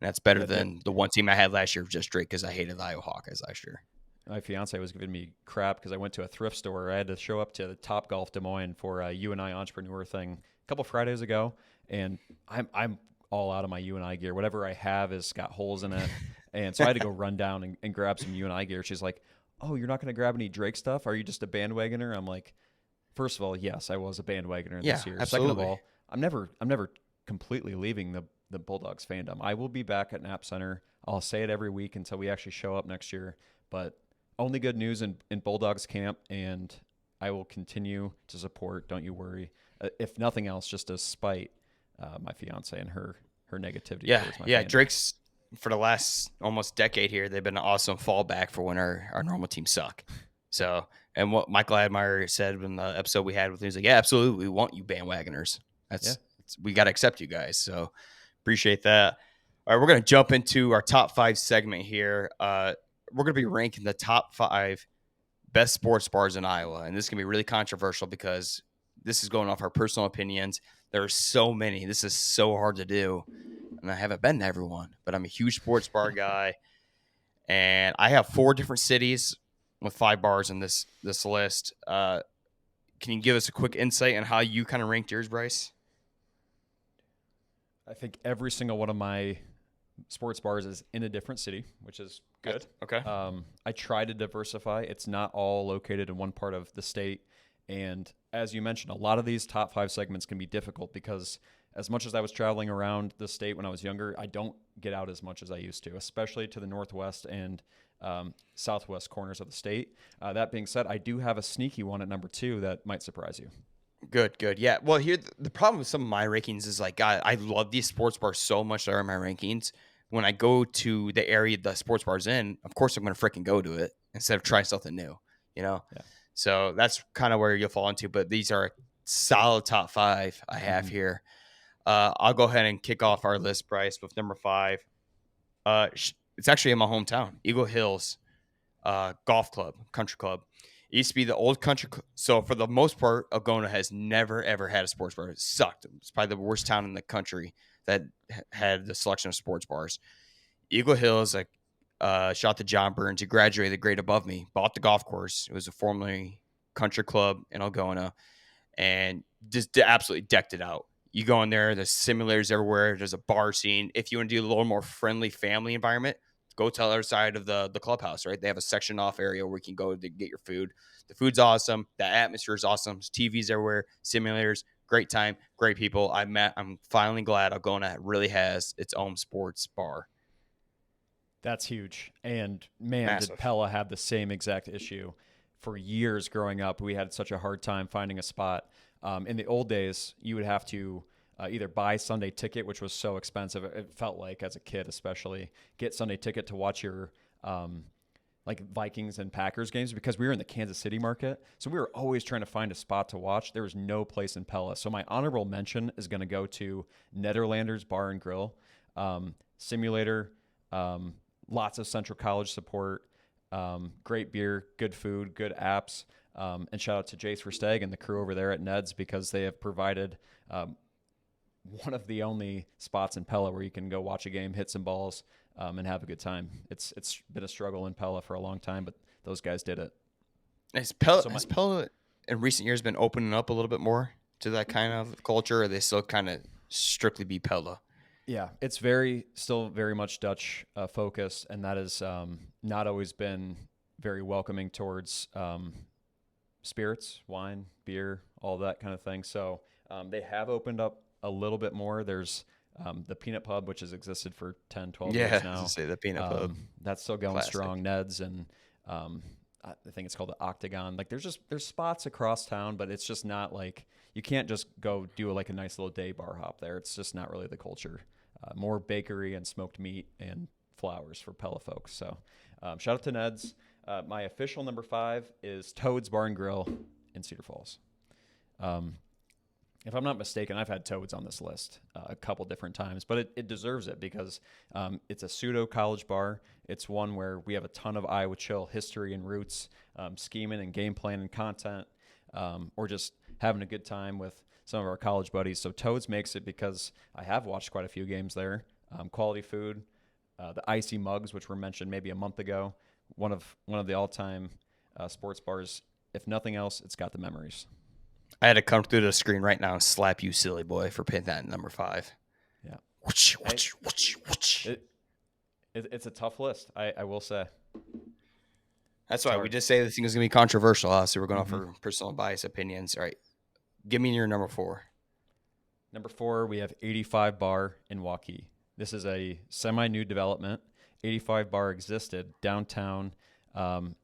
And that's better Yeah, than the one team I had last year, just Drake, because I hated the Iowa Hawkeyes last year. my fiance was giving me crap because I went to a thrift store. I had to show up to the Top Golf Des Moines for a UNI entrepreneur thing a couple Fridays ago, and I'm all out of my UNI gear. Whatever I have has got holes in it, and so I had to go run down and grab some UNI gear. She's like, "Oh, you're not going to grab any Drake stuff? Are you just a bandwagoner?" I'm like, first of all, yes, I was a bandwagoner Yeah, this year. Second of absolutely. all, I'm never completely leaving the Bulldogs fandom. I will be back at Knapp Center. I'll say it every week until we actually show up next year. But only good news in Bulldogs camp, and I will continue to support. Don't you worry. If nothing else, just to spite my fiance and her negativity Yeah, towards my yeah. fandom. Drake's for the last almost decade here, they've been an awesome fallback for when our normal teams suck. So, and what Michael Admire said in the episode we had with him, he's like, "Yeah, absolutely, we want you bandwagoners. Yeah. We got to accept you guys." So, appreciate that. All right, we're gonna jump into our top five segment here. We're gonna be ranking the top five best sports bars in Iowa, and this is gonna be really controversial because this is going off our personal opinions. There are so many. This is so hard to do, and I haven't been to everyone, but I'm a huge sports bar guy, and I have four different cities with five bars in this list. Can you give us a quick insight on how you kind of ranked yours, Bryce? I think every single one of my sports bars is in a different city, which is good. Okay. I try to diversify. It's not all located in one part of the state. And as you mentioned, a lot of these top five segments can be difficult because as much as I was traveling around the state when I was younger, I don't get out as much as I used to, especially to the northwest and southwest corners of the state. That being said, I do have a sneaky one at number two that might surprise you. Good, good. Yeah. Well, here the problem with some of my rankings is like, God, I love these sports bars so much that are in my rankings. When I go to the area the sports bar's in, of course I'm going to freaking go to it instead of trying something new. You know. Yeah. So that's kind of where you'll fall into. But these are solid top five I have Mm-hmm. here. I'll go ahead and kick off our list, Bryce, with number five. It's actually in my hometown, Eagle Hills Golf Club, Country Club. It used to be the old country. So for the most part, Algona has never ever had a sports bar. It sucked. It's probably the worst town in the country that had the selection of sports bars. Eagle Hills, like shot to John Burns, who graduated grade above me, bought the golf course. It was a formerly country club in Algona, and just absolutely decked it out. You go in there, there's simulators everywhere. There's a bar scene. If you want to do a little more friendly family environment, go to the other side of the clubhouse, right? They have a section off area where you can go to get your food. The food's awesome. The atmosphere is awesome. There's TVs everywhere, simulators, great time, great people. I'm finally glad Algona really has its own sports bar. That's huge. And man, did Massive. Pella have the same exact issue for years growing up. We had such a hard time finding a spot. In the old days, you would have to either buy Sunday ticket, which was so expensive. It felt like as a kid, especially, get Sunday ticket to watch your like Vikings and Packers games because we were in the Kansas City market. So we were always trying to find a spot to watch. There was no place in Pella. So my honorable mention is going to go to Nederlanders Bar and Grill, simulator, lots of Central College support, great beer, good food, good apps. And shout out to Jace Versteg and the crew over there at Ned's because they have provided one of the only spots in Pella where you can go watch a game, hit some balls, and have a good time. It's been a struggle in Pella for a long time, but those guys did it. So my Has Pella in recent years been opening up a little bit more to that kind of culture, or they still kind of strictly be Pella? Yeah, it's still very much Dutch focused, and that has not always been very welcoming towards spirits, wine, beer, all that kind of thing. So they have opened up a little bit more. There's the Peanut Pub, which has existed for 10, 12 Yeah, years as I now. say, the peanut pub That's still going classic. strong. Ned's and um, I think it's called the Octagon. Like there's spots across town, but it's just not like you can't just go do like a nice little day bar hop there. It's just not really the culture. More bakery and smoked meat and flowers for Pella folks. So shout out to Ned's. My official number 5 is Toad's Bar and Grill in Cedar Falls. Um, if I'm not mistaken, I've had Toads on this list a couple different times, but it deserves it because it's a pseudo college bar. It's one where we have a ton of Iowa Chill history and roots, scheming and game plan and content, or just having a good time with some of our college buddies. So Toads makes it because I have watched quite a few games there. Quality food, the icy mugs, which were mentioned maybe a month ago. One of the all time sports bars. If nothing else, it's got the memories. I had to come through the screen right now and slap you, silly boy, for putting that in number 5. Yeah. Whoosh, Hey, whoosh, whoosh, whoosh. it's a tough list. I will say That's it's why we hard. just say this thing is going to be controversial. So we're going off Mm-hmm. for personal bias opinions. All right. Give me your number 4. Number 4, we have 85 Bar in Waukee. This is a semi-new development. 85 Bar existed downtown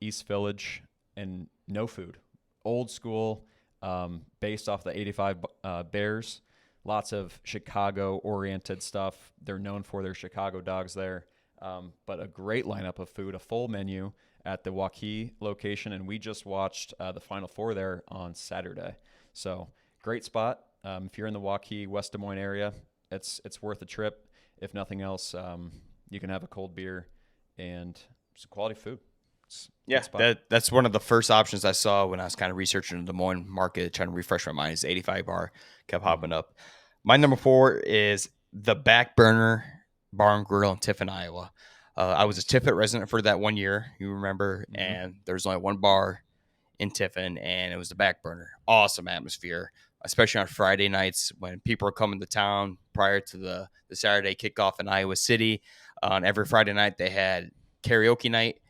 East Village, and no food. Old school, based off the 85 Bears. Lots of Chicago-oriented stuff. They're known for their Chicago dogs there. But a great lineup of food, a full menu at the Waukee location, and we just watched the Final Four there on Saturday. So great spot. If you're in the Waukee, West Des Moines area, it's worth a trip. If nothing else, you can have a cold beer and some quality food. It's a Yeah, good spot. that's one of the first options I saw when I was kind of researching the Des Moines market, trying to refresh my mind. Is 85 bar kept Mm-hmm. popping up. My number 4 is the Back Burner Bar and Grill in Tiffin, Iowa. I was a Nice. Tiffin resident for that one year, you remember, Mm-hmm. and there's only one bar in Tiffin, and it was the Back Burner. Awesome atmosphere, especially on Friday nights when people are coming to town prior to the Saturday kickoff in Iowa City. On every Friday night, they had karaoke night.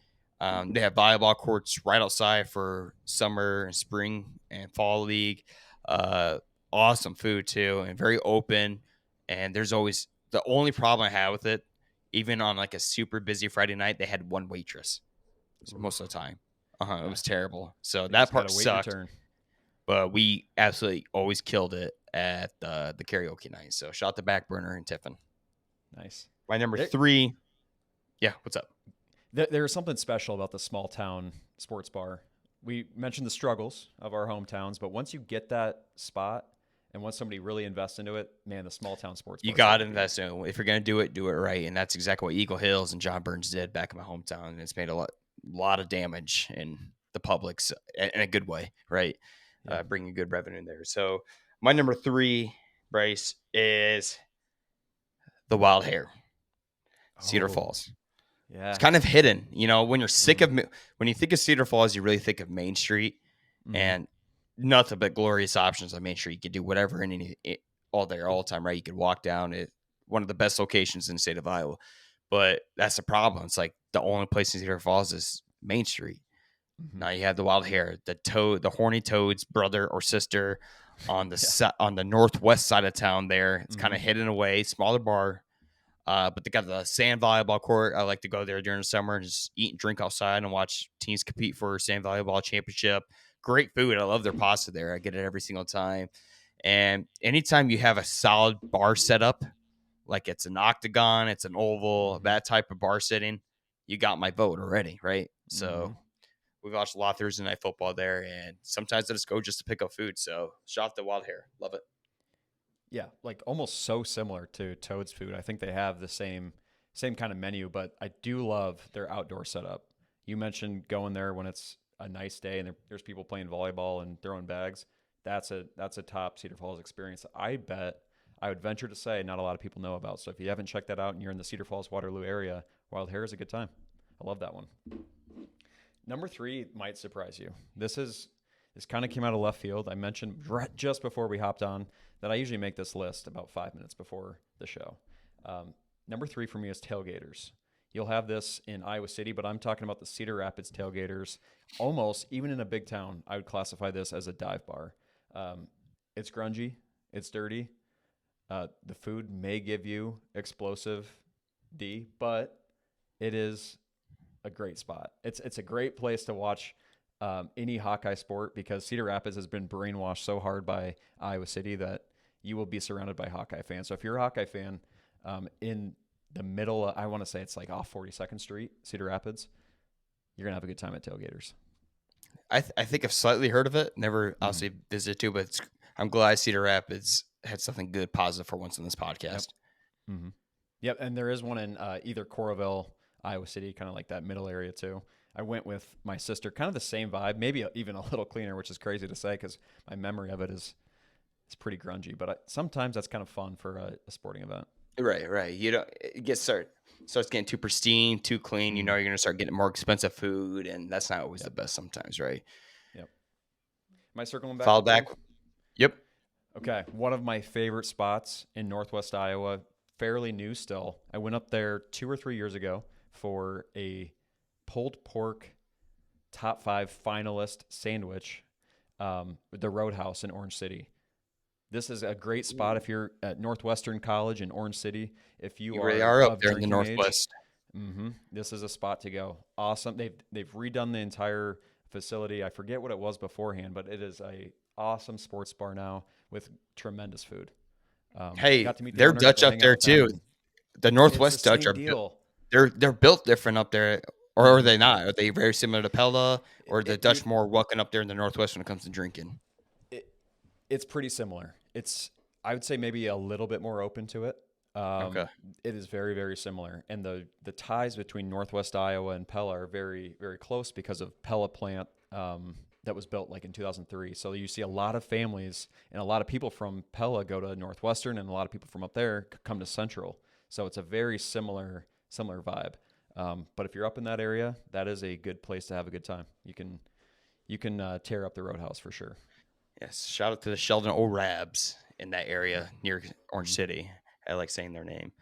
They have volleyball courts right outside for summer and spring and fall league. Uh, awesome food too, and very open. And there's always the only problem I have with it, even on like a super busy Friday night, they had one waitress most of Oof. the time. It Yeah. was terrible. So You that just got part to wait your sucked, turn. but we absolutely always killed it at the karaoke night. So shout the back burner and Tiffin. Nice. My number There, 3, yeah, what's up? there is something special about the small town sports bar. We mentioned the struggles of our hometowns, but once you get that spot and once somebody really invests into it, man, the small town sports You bar is hard got to to beat. invest in it. If you're gonna do it right, and that's exactly what Eagle Hills and John Burns did back in my hometown. And it's made lot of damage in the public's in a good way, right? Yeah. Bringing good revenue in there. So my number 3, Bryce, is the Wild Hair, Cedar Oh, Falls. It's yeah. kind of hidden. When you're sick Mm-hmm. of when you think of Cedar Falls, you really think of Main Street Mm-hmm. and nothing but glorious options on Main Street. You can do whatever in all there all the time, right? You could walk down it, one of the best locations in the state of Iowa. But that's the problem. It's like the only place in Cedar Falls is Main Street. Mm-hmm. Now you have the wild hare, the horny toad's brother or sister on Yeah. on the northwest side of town. There, it's kind Mm-hmm. of hidden away, smaller bar, but they got the sand volleyball court. I like to go there during the summer and just eat and drink outside and watch teams compete for sand volleyball championship. Great food. I love their pasta there. I get it every single time. And anytime you have a solid bar setup, like it's an octagon, it's an oval, Mm-hmm. that type of bar sitting, you got my vote already, right? Mm-hmm. So we've watched a lot of Thursday night football there, and sometimes I just go just to pick up food. So shot the wild hair, love it. Yeah, like almost so similar to Toad's food. I think they have the same kind of menu, but I do love their outdoor setup. You mentioned going there when it's a nice day and there's people playing volleyball and throwing bags. That's a top Cedar Falls experience. I bet I would venture to say not a lot of people know about. So if you haven't checked that out and you're in the Cedar Falls Waterloo area, Wild Hair is a good time. I love that one. Number 3 might surprise you. This kind of came out of left field. I mentioned just before we hopped on that I usually make this list about 5 minutes before the show. Number 3 for me is tailgaters. You'll have this in Iowa City, but I'm talking about the Cedar Rapids tailgaters. Almost, even in a big town, I would classify this as a dive bar. It's grungy, it's dirty. The food may give you explosive D, but it is a great spot. It's a great place to watch any Hawkeye sport because Cedar Rapids has been brainwashed so hard by Iowa City that you will be surrounded by Hawkeye fans. So if you're a Hawkeye fan, in the middle, I want to say it's like off 42nd Street, Cedar Rapids, you're gonna have a good time at tailgaters. I think I've slightly heard of it. Never Mm-hmm. obviously visited too, but I'm glad Cedar Rapids had something good, positive for once in this Yep. podcast. Mm-hmm. Yep. And there is one in either Coralville, Iowa City, kind of like that middle area too. I went with my sister, kind of the same vibe, maybe even a little cleaner, which is crazy to say because my memory of it is it's pretty grungy. But sometimes that's kind of fun for a sporting event. Right. You don't it gets starts getting too pristine, too clean. You Mm-hmm. know, you're gonna start getting more expensive food, and that's not always the Yep. best sometimes, right? Yep. Am I circling back Fall with back. 3? Yep. Okay. One of my favorite spots in Northwest Iowa, fairly new still. I went up there 2 or 3 years ago for a pulled pork top 5 finalist sandwich with the Roadhouse in Orange City. This is a great spot if you're at Northwestern College in Orange City. If you You really are are up of there in the drinking age, Northwest. this is a spot to go. Awesome. They've redone the entire facility. I forget what it was beforehand, but it is a awesome sports bar now with tremendous food. Hey, Got to meet the they're owner, got Dutch to up hang out there with them, too. and The it's the Northwest Dutch same are built. deal. They're built different up there, or are Mm-hmm. they not? Are they very similar to Pella, or are the It, Dutch it, more welcome up there in the Northwest when it comes to drinking? it, it's pretty similar. I would say maybe a little bit more open to it. Okay. It is very, very similar, and the ties between Northwest Iowa and Pella are very, very close because of Pella plant that was built like in 2003. So you see a lot of families and a lot of people from Pella go to Northwestern, and a lot of people from up there come to Central. So it's a very similar vibe. But if you're up in that area, that is a good place to have a good time. You can tear up the Roadhouse for sure. Yes. Shout out to the Sheldon O'Rabs in that area near Orange Mm-hmm. City. I like saying their name.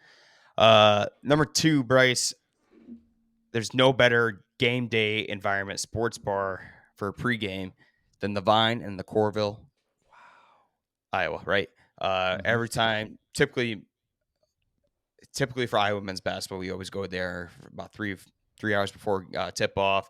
Number 2, Bryce. There's no better game day environment sports bar for pregame than the Vine and the Corville, Iowa. Right. Mm-hmm. Every time, typically for Iowa men's basketball, we always go there for about 3 hours before tip off,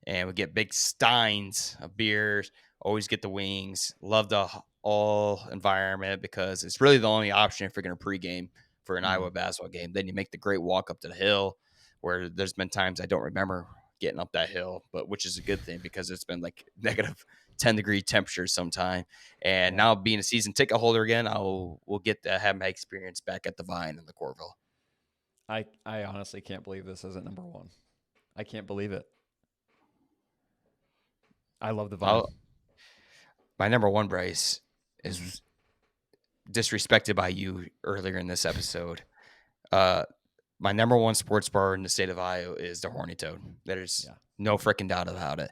and we get big steins of beers. Always get the wings. Love the all environment because it's really the only option if you're going to pregame for an Mm-hmm. Iowa basketball game. Then you make the great walk up to the hill, where there's been times I don't remember getting up that hill, but which is a good thing because it's been like negative 10-degree temperatures sometime. And Yeah. now being a season ticket holder again, we'll get to have my experience back at the Vine and the Corville. I honestly can't believe this isn't number 1. I can't believe it. I love the Vine. My number 1, Bryce, Mm-hmm. is disrespected by you earlier in this episode. My number 1 sports bar in the state of Iowa is the Horny Toad. There's no freaking doubt about it.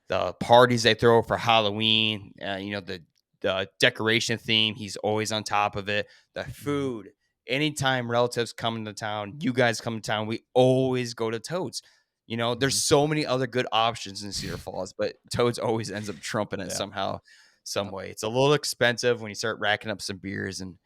The parties they throw for Halloween, the decoration theme, he's always on top of it. The food, anytime relatives come into town, you guys come to town, we always go to Toad's. There's so many other good options in Cedar Falls, but Toad's always ends up trumping it Yeah. somehow, some Yep. way. It's a little expensive when you start racking up some beers and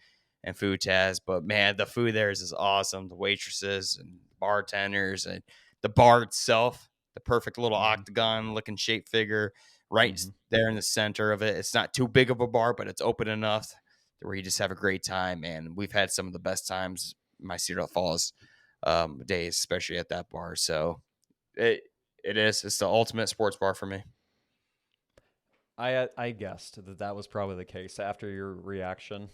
food, Taz, but man, the food there is awesome. The waitresses and bartenders and the bar itself, the perfect little octagon looking shape figure right there in the center of it. It's not too big of a bar, but it's open enough where you just have a great time. And we've had some of the best times in my Cedar Falls days, especially at that bar. So it's the ultimate sports bar for me. I guessed that was probably the case after your reaction.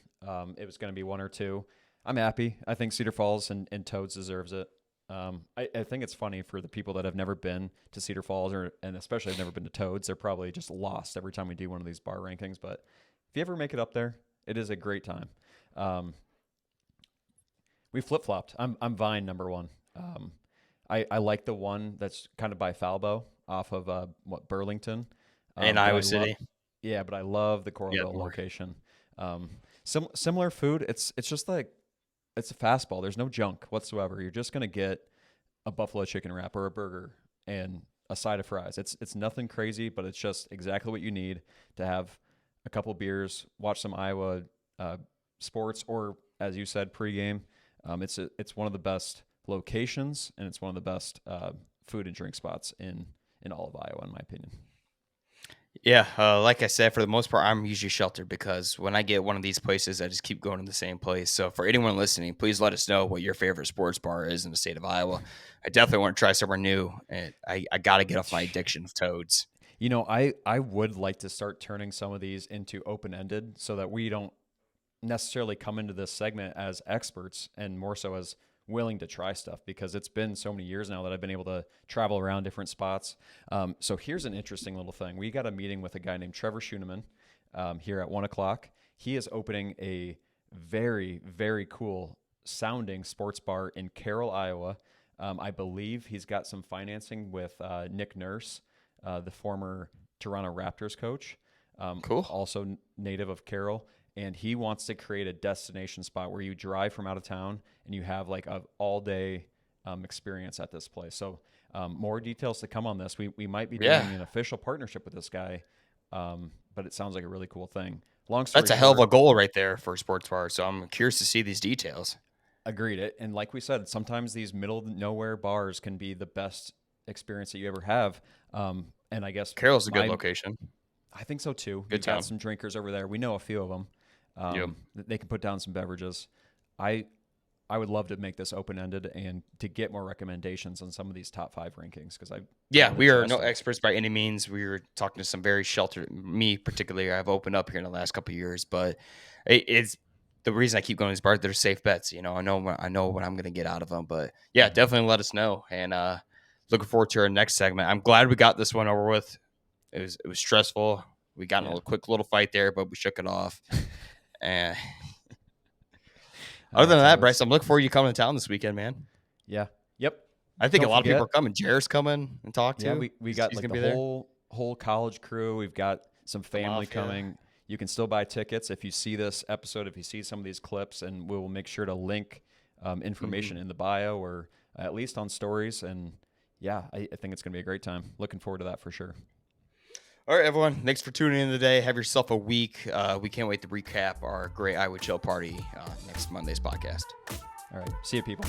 It was going to be 1 or 2. I'm happy. I think Cedar Falls and Toads deserves it. I think it's funny for the people that have never been to Cedar Falls and especially have never been to Toads. They're probably just lost every time we do one of these bar rankings. But if you ever make it up there, it is a great time. We flip flopped. I'm Vine number 1. I like the one that's kind of by Falbo. off of Burlington. In But Iowa I love, City. yeah, but I love the Yeah, Coralville more. location. Similar food. It's just like it's a fastball. There's no junk whatsoever. You're just gonna get a buffalo chicken wrap or a burger and a side of fries. It's nothing crazy, but it's just exactly what you need to have a couple beers, watch some Iowa uh, sports, or as you said, pregame. It's one of the best locations, and it's one of the best food and drink spots in all of Iowa, in my opinion. Yeah, like I said, for the most part, I'm usually sheltered because when I get one of these places, I just keep going to the same place. So for anyone listening, please let us know what your favorite sports bar is in the state of Iowa. I definitely want to try somewhere new, and I got to get off my addiction of toads. I would like to start turning some of these into open ended so that we don't necessarily come into this segment as experts and more so as willing to try stuff because it's been so many years now that I've been able to travel around different spots. So here's an interesting little thing. We got a meeting with a guy named Trevor Schuneman here at 1 o'clock. He is opening a very, very cool sounding sports bar in Carroll, Iowa. I believe he's got some financing with Nick Nurse, the former Toronto Raptors coach, Cool. also native of Carroll, and he wants to create a destination spot where you drive from out of town and you have like a all day experience at this place. So more details to come on this. We might be Yeah, doing an official partnership with this guy, but it sounds like a really cool thing. Long story that's a hell of short, a goal right there for a sports bar. So I'm curious to see these details. agreed it. And like we said, sometimes these middle of nowhere bars can be the best experience that you ever have. And I guess Carroll's a good my location. I think so too. Good You've got town. some drinkers over there. We know a few of them. Yep. They can put down some beverages. I I would love to make this open ended and to get more recommendations on some of these top 5 rankings because I Yeah, want to we are test no them. experts by any means. We were talking to some very sheltered. Me particularly, I've opened up here in the last couple of years, but it's the reason I keep going to these bars. They're safe bets. You know, I know what I'm going to get out of them. But yeah, Mhm. definitely let us know. And looking forward to our next segment. I'm glad we got this one over with. It was stressful. We got in Yeah. a quick little fight there, but we shook it off. And other That's than how that, it Bryce, is. I'm looking forward to you coming to town this weekend, man. Yeah. Yep. I think a Don't lot of people are forget. coming. Jared's coming and talk Yeah, to. we He's, got he's like gonna the be there. whole college crew. We've got some The family mafia. coming. You can still buy tickets if you see this episode, if you see some of these clips, and we will make sure to link Hmm. information in the bio or at least on stories. And yeah, I think it's going to be a great time. Looking forward to that for sure. All right, everyone. Thanks for tuning in today. Have yourself a week. We can't wait to recap our great Iowa Chill Party next Monday's podcast. All right. See you, people.